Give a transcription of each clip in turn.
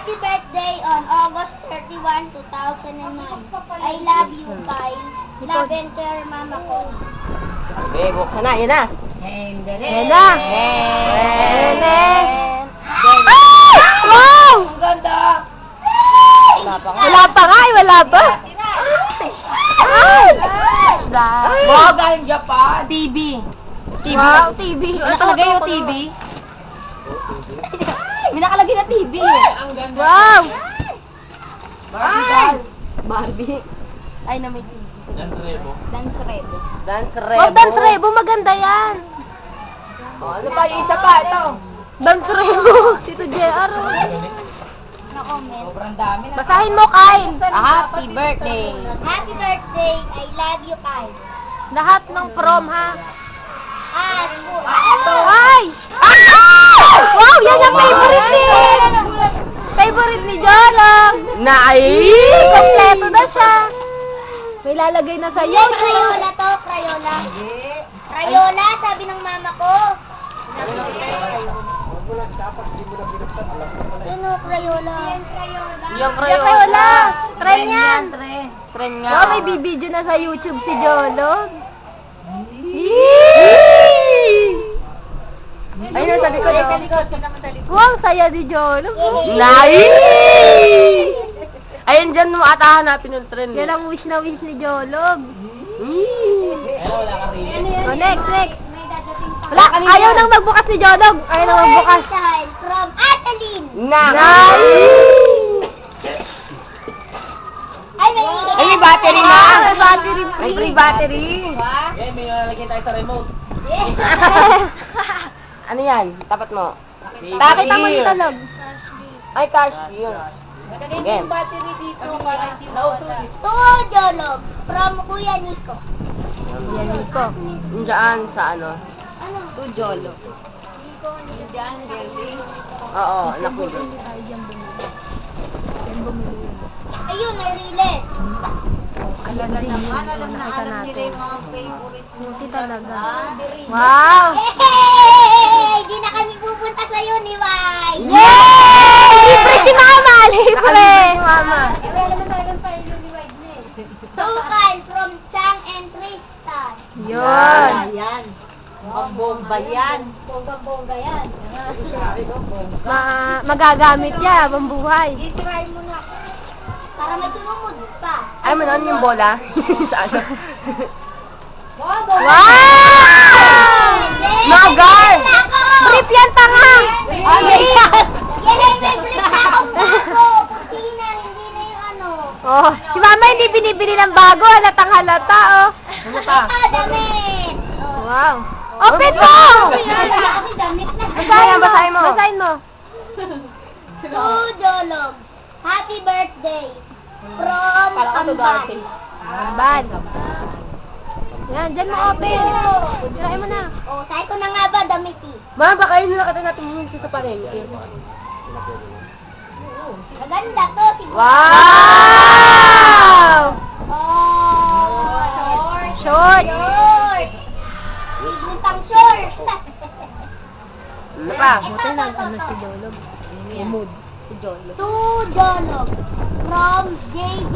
Happy birthday on August 31, 2009. I love you, Kyle. Love and care, mama ko. Okay, buksan na, yan na. Yan na. Wow! Ang ganda. Wala pa nga, wala pa. Ay! Galing Japan. TV. Wow, TV. Ano nakalagay yung TV? May nakalagay na TV. Ang ganda. Wow! Barbie doll. Barbie. Ay, na may TV. Dance Rebo. Dance Rebo. Oh, Dance Rebo, maganda yan. Oh, ano pa? Yung isa pa, ito. Dance Rebo. Tito JR. Na-comment. Sobrang dami na. Basahin mo, Kyle. Happy birthday. Happy birthday. I love you, Kyle. Lahat ng prom, ha? Ay! Wow, yan yung favorite ni... Favorite ni Jolong. Nice! Kompleto na siya. May lalagay na sa Yung Crayola to, Crayola. Crayola, sabi ng mama ko. Ano, Crayola? Yung Crayola. Tren yan. Tren nga. Wow, may bibidyo na sa YouTube si Jolong. Ay, nasa likod. Wow, saya ni Jolong. Nice! Ayun dyan mo ata hanapin yung tren. Yan ang wish na wish ni Jolong. Oh, Next. Wala, ayaw nang magbukas ni Jolong. Ayaw nang magbukas. Style from Adeline. Ay, may Ay, may battery na. May battery. May free battery. may nalagyan tayo sa remote. Ano yan? Tapat mo. Pakita mo dito, Log. Ay, cashier. Game. battery dito. Two Jologs from Kuya Nico. Yan, Nico. Diyan sa ano? Ano? Tujolo. Nico, diyan, Oo, naku. Ayun, may riles. Talaga naman, alam nila yung mga favorite Hindi talaga. Wow! Hey! Di na kami pupunta sa Uniway! Yay! Libre si Mama! Libre! Si Mama. Wala naman talagang pa yung Uniway na eh. Tukal from Chang and Tristan. Yun! Yan. Mukhang bomba yan. Bonggang-bongga yan. Magagamit yan habang buhay. I-try mo na. Para may tumumod pa. Ay, manoon yung bola. Sa ano? Wow! Magar! Brief yan, tanga! Yan ay may brief na akong bago. Puti na, hindi na yung ano. Oh, si Mama hindi binibili ng bago. Halatang halata, oh. Ano pa? Ito, damit. Wow. Open mo! Kasi damit na. Basahin mo. Basahin mo. Two Jologs. Happy birthday. From Amban. Bad. Yan, dyan mo open. Try mo na. Oh, sabi ko na nga ba, damit eh. Ma, baka yun nakita natin yung sa palengke. Maganda to, siguro. Wow! Oh, Short. Short. Bigutang short. Ano pa? Ito, ito, ito. Jolog. Mood. Si Jolo. Two Jologs. From JD.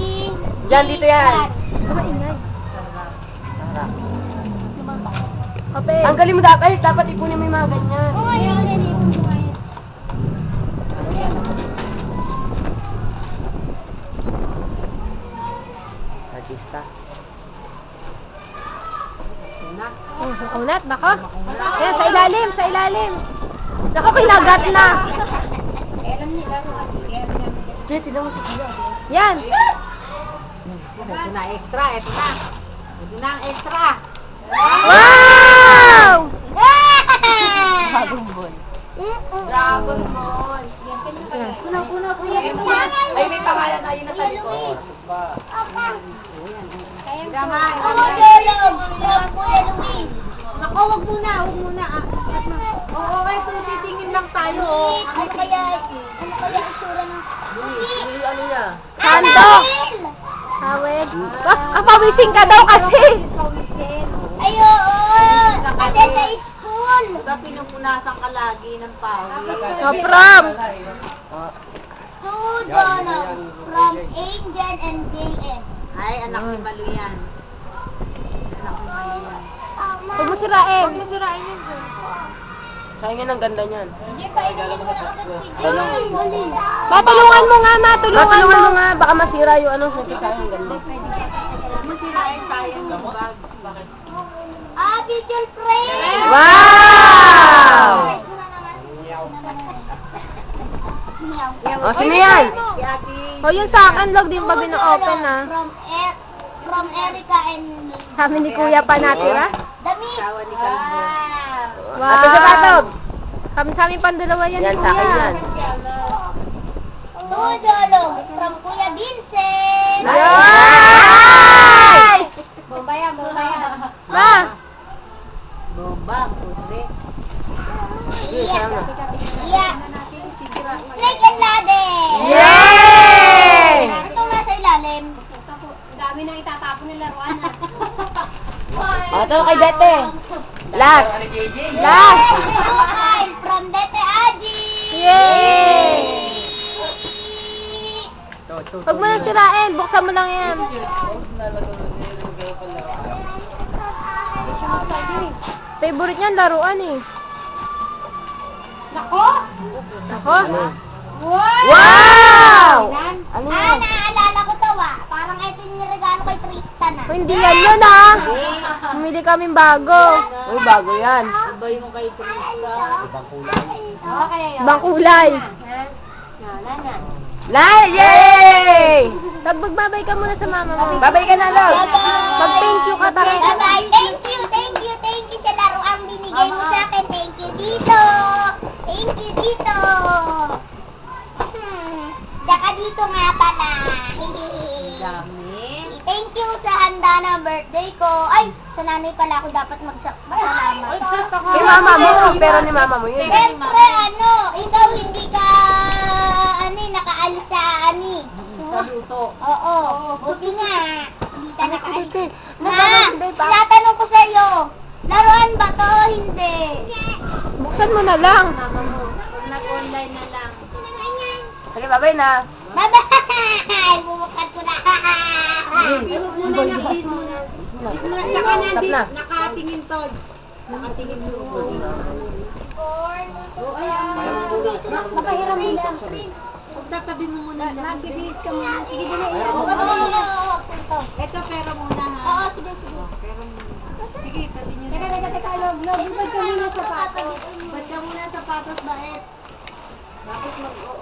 Diyan, dito yan. Maingay. Tara. Open. Ang galing mo dapat, dapat ipunin mo yung mga ganyan. Oh, ayun, ayun, ayun. Artista. Kunat, nako. Yan, sa ilalim, sa ilalim. Nako, kinagat na. Alam nila kung ano. Jay, tignan mo si Kuya. Yan. Ito na, extra. Ito na. Ito na ang extra. Wow! Bagong ball. Dragon Ball. Yan, kanya pala. Kuna, Kuya Luis. Ay, may pangalan na yun na Kuya Luis. Apa. Drama. Two Jologs. From Kuya Luis. Nako, wag muna, wag muna. Oo, okay, titingin lang tayo. Ano kaya itsura ng... Hindi, ano niya? Sando. Hawid. Pawising ka daw kasi. Ay, oo. Kasi sa school. No prom. Two Dugono from Angel and JM. Ay, anak ni Malu yan. Anak ni Malu yan. Huwag mo sirain. Sayang ang ganda niyan. Ma, tulungan mo nga, ma. Tulungan Tulungan mo mo. nga, baka masira yung ano, sayang ang ganda. Masirain sayang yung bag. Visual frame! Wow! Meow. O, sino yan? Si Ate. O, yun sa akin, log din ba bino-open, ha? From Erica and Sabi ni Kuya pa natira. Damit. Asawa ni Calvo. Wow. Ate sa patog. Kami sa amin pandalawa yan, Yan, ni sa akin Kuya. yan. Tudolog from Kuya Vincent. Yay! Bombaya. Ma! Bomba, putri. Yeah. Snake and ladder. Yay! Itong nasa ilalim. Dami na itatapon ng laruan na. O, ito kay Dete. Last. Last! Kyle from Dete Aji. Yay! Huwag mo nang sirain, buksan mo lang yan. Favorite niyan, laruan eh. Nako. Ako? Wow! Ano yan? Naalala ko to Parang ito yung regalo kay Tristan O, hindi yan yun ah. Bumili kaming bago. Uy, bago yan. Iba yung kay Trista. Okay. Ibang kulay. Last! Yay! Pag magbabay ka muna sa mama mo. Babay ka na, love. Mag-thank you ka tayo. Bye-bye. Thank you sa laruang binigay mo sa akin. Thank you dito. Tsaka dito nga pala. Dami. Thank you sa handa na birthday ko. Ay, sa nanay pala ako dapat magsalamat. Kay mama mo, pero ni mama mo yun. Siyempre, ikaw hindi ka, nakaalis sa, Saluto. Oo, buti nga. Hindi ka nakaalis. Buti. Ma, tinatanong ko sa'yo, laruan ba to o hindi? Buksan mo na lang. Mama mo. Pag nag-online na lang. Sige, babay na. Bye-bye! Bumukad ko na. Muna niya, kiss muna. Tsaka Stop na. nakatingin to. Nakatingin mo. Mapahiram mo lang. Huwag tatabi mo muna lang. Mag-bihis ka muna. Sige, dali. Ito. Ito, pero muna ha. Oo, sige. Pero muna. Sige, tabi niyo. Teka, log. Ba't ka muna sapatos? Ba't ka muna sapatos, bakit? Bakit mag-o?